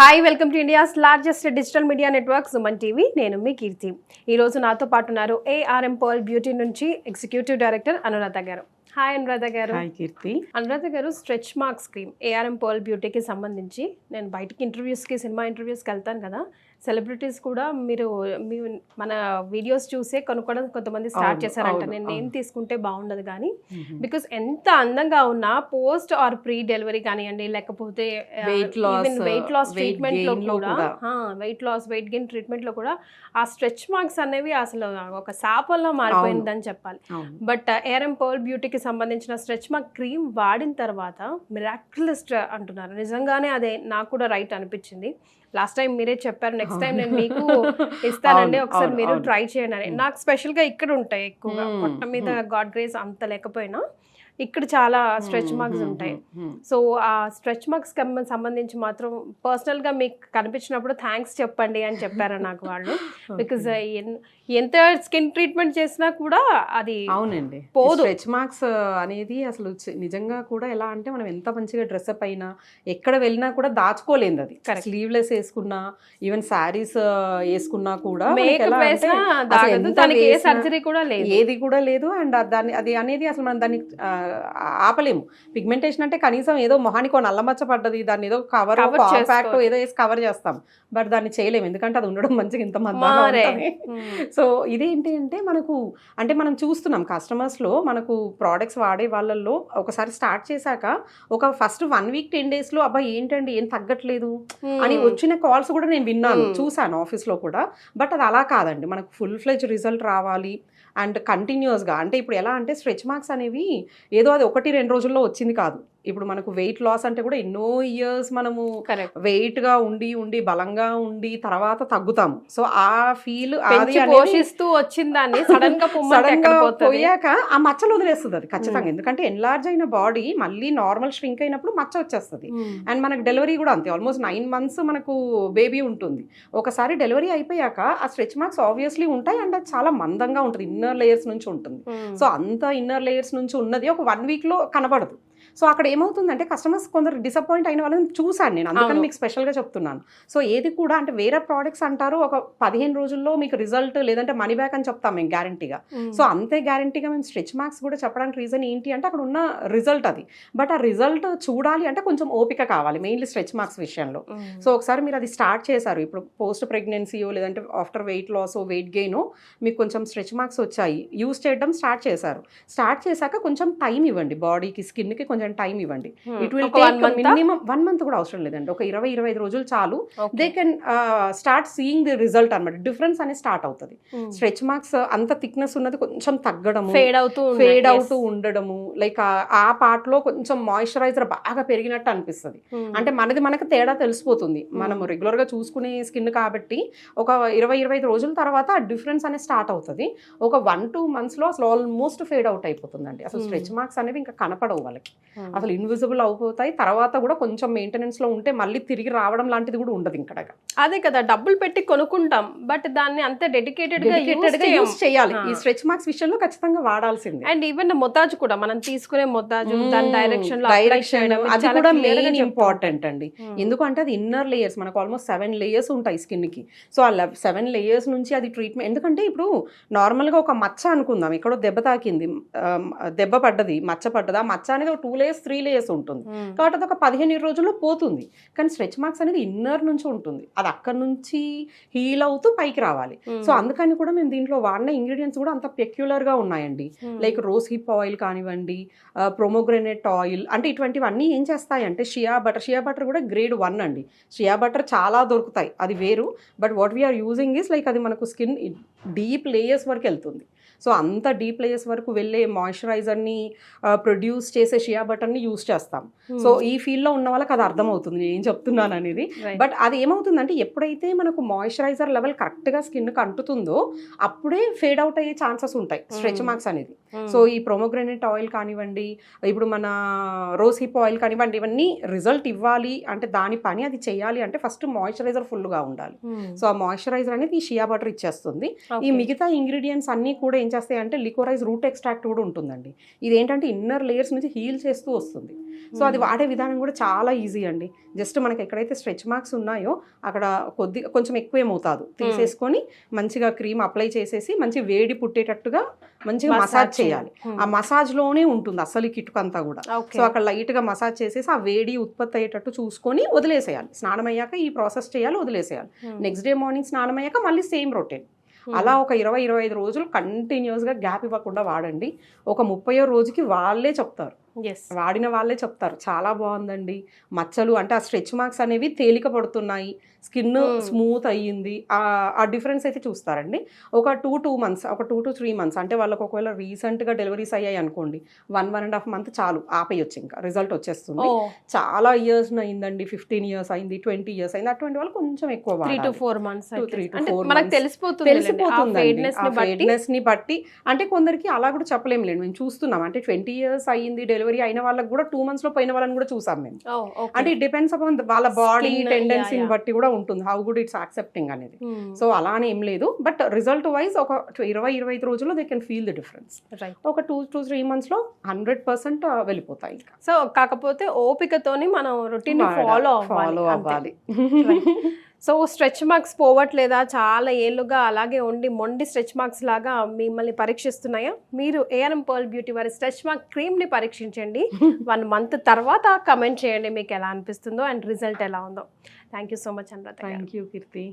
Hi welcome to India's largest digital media network Suman TV. నేను మీ కీర్తి. ఈరోజు నాతో పాటు ఉన్నారు ఏఆర్ఎం పర్ల్ బ్యూటీ నుంచి executive director Anuradha garu. Hi Anuradha garu. Hi Keerthi. Anuradha garu, stretch marks cream ARM pearl బ్యూటీకి సంబంధించి నేను బయటికి ఇంటర్వ్యూస్కి, సినిమా ఇంటర్వ్యూస్కి వెళ్తాను కదా, సెలబ్రిటీస్ కూడా మీరు మన వీడియోస్ చూసే కొనుక్కోవడం కొంతమంది స్టార్ట్ చేశారంట. నేను తీసుకుంటే బాగుండదు కానీ బికాస్ ఎంత అందంగా ఉన్నా పోస్ట్ ఆర్ ప్రీ డెలివరీ కానివ్వండి, లేకపోతే వెయిట్ లాస్ ట్రీట్మెంట్ లో కూడా, weight loss weight gain treatment లో కూడా ఆ స్ట్రెచ్ మార్క్స్ అనేవి అసలు ఒక శాపంలో మారిపోయిందని చెప్పాలి. బట్ ఏఆర్ఎం పర్ల్ బ్యూటీకి సంబంధించిన స్ట్రెచ్ మార్క్ క్రీమ్ వాడిన తర్వాత మిరాక్యులస్ అంటున్నారు. నిజంగానే అదే నాకు కూడా రైట్ అనిపించింది. లాస్ట్ టైం మీరే చెప్పారు, నెక్స్ట్ టైం నేను మీకు ఇస్తానండి, ఒకసారి మీరు ట్రై చేయండి అని. నాకు స్పెషల్గా ఇక్కడ ఉంటాయి ఎక్కువగా, పొట్ట మీద గాడ్ గ్రేస్ అంత లేకపోయినా ఇక్కడ చాలా స్ట్రెచ్ మార్క్స్ ఉంటాయి. సో ఆ స్ట్రెచ్ మార్క్స్ సంబంధించి మాత్రం పర్సనల్గా మీకు కనిపించినప్పుడు థ్యాంక్స్ చెప్పండి అని చెప్పారు నాకు వాళ్ళు. బికాజ్ ఎంత స్కిన్ ట్రీట్మెంట్ చేసినా కూడా అది అవునండి పోదు. స్ట్రెచ్ మార్క్స్ అనేది అసలు నిజంగా కూడా ఎలా అంటే మనం ఎంత మంచిగా డ్రెస్అప్ అయినా ఎక్కడ వెళ్ళినా కూడా దాచుకోలేదు. అది స్లీవ్లెస్ వేసుకున్నా, ఈవెన్ శారీస్ వేసుకున్నా కూడా సర్జరీ కూడా లేదు, ఏది కూడా లేదు. అండ్ దాన్ని అది అనేది అసలు మనం దాన్ని ఆపలేము. పిగ్మెంటేషన్ అంటే కనీసం ఏదో మొహానికి నల్లమచ్చ పడ్డది, దాన్ని ఏదో కవర్ కాంపాక్ట్ ఏదో వేసి కవర్ చేస్తాం, బట్ దాన్ని చేయలేము ఎందుకంటే అది ఉండడం మంచిగా ఇంత మంది. సో ఇదేంటి అంటే మనకు అంటే మనం చూస్తున్నాం కస్టమర్స్లో, మనకు ప్రోడక్ట్స్ వాడే వాళ్ళల్లో ఒకసారి స్టార్ట్ చేశాక ఒక ఫస్ట్ 1 వీక్ 10 డేస్లో అబ్బా ఏంటండి ఏం తగ్గట్లేదు అని వచ్చిన కాల్స్ కూడా నేను విన్నాను, చూశాను ఆఫీస్లో కూడా. బట్ అది అలా కాదండి, మనకు ఫుల్ ఫ్లెడ్జ్ రిజల్ట్ రావాలి అండ్ కంటిన్యూస్గా. అంటే ఇప్పుడు ఎలా అంటే స్ట్రెచ్ మార్క్స్ అనేవి ఏదో అది 1-2 రోజుల్లో వచ్చింది కాదు. ఇప్పుడు మనకు వెయిట్ లాస్ అంటే కూడా ఎన్నో ఇయర్స్ మనము వెయిట్గా ఉండి బలంగా ఉండి తర్వాత తగ్గుతాము. సో ఆ ఫీల్ పోషిస్తూ వచ్చిన దాన్ని సడన్ గా పోయాక ఆ మచ్చలు వదిలేస్తుంది అది ఖచ్చితంగా. ఎందుకంటే ఎన్లార్జ్ అయిన బాడీ మళ్ళీ నార్మల్ ష్రింక్ అయినప్పుడు మచ్చ వచ్చేస్తుంది. అండ్ మనకు డెలివరీ కూడా అంతే, ఆల్మోస్ట్ 9 months మనకు బేబీ ఉంటుంది. ఒకసారి డెలివరీ అయిపోయాక ఆ స్ట్రెచ్ మార్క్స్ ఆబ్వియస్లీ ఉంటాయి అండ్ అది చాలా మందంగా ఉంటుంది, ఇన్నర్ లేయర్స్ నుంచి ఉంటుంది. సో అంత ఇన్నర్ లేయర్స్ నుంచి ఉన్నది ఒక 1 వీక్లో కనబడదు. సో అక్కడ ఏమవుతుందంటే కస్టమర్స్ కొందరు డిసప్పాయింట్ అయిన వాళ్ళని చూశాను నేను, అందుకని మీకు స్పెషల్గా చెప్తున్నాను. సో ఏది కూడా అంటే వేరే ప్రోడక్ట్స్ అంటారు ఒక 15 రోజుల్లో మీకు రిజల్ట్ లేదంటే మనీ బ్యాక్ అని చెప్తాం మేము గ్యారంటీగా. సో అంతే గ్యారంటీగా మేము స్ట్రెచ్ మార్క్స్ కూడా చెప్పడానికి రీజన్ ఏంటి అంటే అక్కడ ఉన్న రిజల్ట్ అది. బట్ ఆ రిజల్ట్ చూడాలి అంటే కొంచెం ఓపిక కావాలి, మెయిన్లీ స్ట్రెచ్ మార్క్స్ విషయంలో. సో ఒకసారి మీరు అది స్టార్ట్ చేశారు, ఇప్పుడు పోస్ట్ ప్రెగ్నెన్సీయో లేదంటే ఆఫ్టర్ వెయిట్ లాస్ వెయిట్ గెయినో మీకు కొంచెం స్ట్రెచ్ మార్క్స్ వచ్చాయి, యూస్ చేయడం స్టార్ట్ చేశారు. స్టార్ట్ చేశాక కొంచెం టైం ఇవ్వండి, బాడీకి స్కిన్కి కొంచెం టైం ఇవ్వండి. It will take minimum 1 month కూడా అవసరం లేదండి, ఒక 20-25 రోజులు చాలు. They can start seeing the result అనమాట, డిఫరెన్స్ అనేది స్టార్ట్ అవుతుంది. స్ట్రెచ్ మార్క్స్ అంత థిక్నెస్ ఉన్నది కొంచెం తగ్గడము, ఫేడ్ అవుతూ ఉండడము, లైక్ ఆ పార్ట్ లో కొంచెం మాయిశ్చరైజర్ బాగా పెరిగినట్టు అనిపిస్తుంది. అంటే మనకు తేడా తెలిసిపోతుంది, మనము రెగ్యులర్ గా చూసుకునే స్కిన్ కాబట్టి. ఒక 20-25 రోజుల తర్వాత ఆ డిఫరెన్స్ అనేది స్టార్ట్ అవుతుంది. ఒక 1-2 months లో అసలు ఆల్మోస్ట్ ఫేడ్ అవుట్ అయిపోతుందండి. అసలు స్ట్రెచ్ మార్క్స్ అనేవి ఇంకా కనపడవు వాళ్ళకి, అసలు ఇన్విజిబుల్ అయిపోతాయి. తర్వాత కూడా కొంచెం మెయింటెనెన్స్ లో ఉంటే మళ్ళీ తిరిగి రావడం లాంటిది కూడా ఉండదు ఇక్కడ. అదే కదా, డబ్బులు పెట్టి కొనుక్కుంటాం బట్ దాన్ని అంతే డెడికేటెడ్ గా యూస్ చేయాలి. ఈ స్ట్రెచ్ మార్క్స్ విషయంలో ఖచ్చితంగా వాడాల్సిందే. అండ్ ఈవెన్ మొతాజు కూడా మనం తీసుకునే మొతాజు దాని డైరెక్షన్ అది కూడా మెయిన్ ఇంపార్టెంట్ అండి. ఎందుకంటే అది ఇన్నర్ లేయర్స్, మనకు ఆల్మోస్ట్ 7 layers ఉంటాయి స్కిన్ కి. సో ఆ 7 layers నుంచి అది ట్రీట్మెంట్. ఎందుకంటే ఇప్పుడు నార్మల్ గా ఒక మచ్చ అనుకుందాం, ఎక్కడో దెబ్బ తాకింది, దెబ్బ పడ్డది, మచ్చ పడ్డది, ఆ మచ్చ అనేది 2 layers 3 layers ఉంటుంది కాబట్టి అది ఒక 15 రోజుల్లో పోతుంది. కానీ స్ట్రెచ్ మార్క్స్ అనేది ఇన్నర్ నుంచి ఉంటుంది, అది అక్కడ నుంచి హీల్ అవుతూ పైకి రావాలి. సో అందుకని కూడా మేము దీంట్లో వాడిన ఇంగ్రీడియంట్స్ కూడా అంత పెక్యులర్ గా ఉన్నాయండి. లైక్ రోజ్ హిప్ ఆయిల్ కానివ్వండి, ప్రొమోగ్రెనేట్ ఆయిల్, అంటే ఇటువంటివన్నీ ఏం చేస్తాయంటే షియా బటర్ కూడా గ్రేడ్ 1 అండి. షియా బటర్ చాలా దొరుకుతాయి, అది వేరు. But what we are using is like అది మనకు స్కిన్ డీప్ లేయర్స్ వరకు వెళ్తుంది. సో అంత డీప్ లేయర్స్ వరకు వెళ్ళే మాయిశ్చరైజర్ని ప్రొడ్యూస్ చేసే షియా బటర్ని యూస్ చేస్తాం. సో ఈ ఫీల్డ్లో ఉన్న వాళ్ళకి అది అర్థమవుతుంది నేను ఏం చెప్తున్నాను అనేది. బట్ అది ఏమవుతుందంటే ఎప్పుడైతే మనకు మాయిశ్చరైజర్ లెవెల్ కరెక్ట్గా స్కిన్కి అంటుతుందో అప్పుడే ఫేడ్ అవుట్ అయ్యే ఛాన్సెస్ ఉంటాయి స్ట్రెచ్ మార్క్స్ అనేది. సో ఈ ప్రొమోగ్రెనేట్ ఆయిల్ కానివ్వండి, ఇప్పుడు మన రోజ్ హిప్ ఆయిల్ కానివ్వండి, ఇవన్నీ రిజల్ట్ ఇవ్వాలి అంటే దాని పని అది చేయాలి అంటే ఫస్ట్ మాయిశ్చరైజర్ ఫుల్గా ఉండాలి. సో ఆ మాయిశ్చరైజర్ అనేది ఈ షియా బటర్ ఇచ్చేస్తుంది. ఈ మిగతా ఇంగ్రీడియంట్స్ అన్నీ కూడా ఏం చేస్తాయి అంటే లికోరైజ్ రూట్ ఎక్స్ట్రాక్ట్ కూడా ఉంటుందండి. ఇది ఏంటంటే ఇన్నర్ లేయర్స్ నుంచి హీల్ చేస్తూ వస్తుంది. సో అది వాడే విధానం కూడా చాలా ఈజీ అండి. జస్ట్ మనకి ఎక్కడైతే స్ట్రెచ్ మార్క్స్ ఉన్నాయో అక్కడ కొంచెం ఎక్కువ మోతాదు తీసేసుకొని మంచిగా క్రీమ్ అప్లై చేసేసి మంచి వేడి పుట్టేటట్టుగా మంచిగా మసాజ్ చేయాలి. ఆ మసాజ్ లోనే ఉంటుంది అసలు ఈ కిటుకు అంతా కూడా. సో అక్కడ లైట్ గా మసాజ్ చేసేసి ఆ వేడి ఉత్పత్తి అయ్యేటట్టు చూసుకొని వదిలేసేయాలి. స్నానం అయ్యాక ఈ ప్రాసెస్ చేయాలి, వదిలేసేయాలి. నెక్స్ట్ డే మార్నింగ్ స్నానం అయ్యాక మళ్ళీ సేమ్ రొటీన్. అలా ఒక 20-25 రోజులు కంటిన్యూస్గా గ్యాప్ ఇవ్వకుండా వాడండి. ఒక 30వ రోజుకి వాళ్ళే చెప్తారు, వాడిన వాళ్ళే చెప్తారు చాలా బాగుందండి, మచ్చలు అంటే ఆ స్ట్రెచ్ మార్క్స్ అనేవి తేలిక పడుతున్నాయి, స్కిన్ స్మూత్ అయ్యింది, ఆ డిఫరెన్స్ అయితే చూస్తారండి. ఒక 2 months, ఒక 2 to 3 months అంటే వాళ్ళకి ఒకవేళ రీసెంట్గా డెలివరీస్ అయ్యాయి అనుకోండి, 1.5 month చాలు ఆపేయొచ్చు, ఇంకా రిజల్ట్ వచ్చేస్తుంది. చాలా ఇయర్స్ అయిందండి, 15 years అయింది, 20 years అయింది, అటువంటి వాళ్ళు కొంచెం ఎక్కువ 3 to 4 months తెలిసిపోతుంది ఫెయిర్నెస్ ని బట్టి. అంటే కొందరికి అలా కూడా చెప్పలేము లేండి, మేము చూస్తున్నాం. అంటే 20 years అయ్యింది డెలివరీ అయిన వాళ్ళకి కూడా 2 months లో పోయిన వాళ్ళని కూడా చూసాం మేము. అంటే ఇట్ డిపెండ్స్ అపాన్ వాళ్ళ బాడీ టెండెన్సీని బట్టి కూడా ఉంటుంది, హౌ గుడ్ ఇట్స్ యాక్సెప్టింగ్ అనేది. సో అలానే ఏం లేదు, బట్ రిజల్ట్ వైజ్ ఒక 20-25 రోజుల్లో they can feel the difference. ఒక 2 to 3 months లో 100% వెళ్ళిపోతాయి. సో కాకపోతే ఓపికతోని మనం రొటీన్ ఫాలో అవ్వాలి. సో స్ట్రెచ్ మార్క్స్ పోవట్లేదా, చాలా ఏళ్ళుగా అలాగే ఉండి మొండి స్ట్రెచ్ మార్క్స్ లాగా మిమ్మల్ని పరీక్షిస్తున్నాయా? మీరు ఏఆర్ఎం పర్ల్ బ్యూటీ వారి స్ట్రెచ్ మార్క్ క్రీమ్ని పరీక్షించండి. 1 month తర్వాత కమెంట్ చేయండి మీకు ఎలా అనిపిస్తుందో అండ్ రిజల్ట్ ఎలా ఉందో. Thank you so much Anuradha. Thank you Keerthi.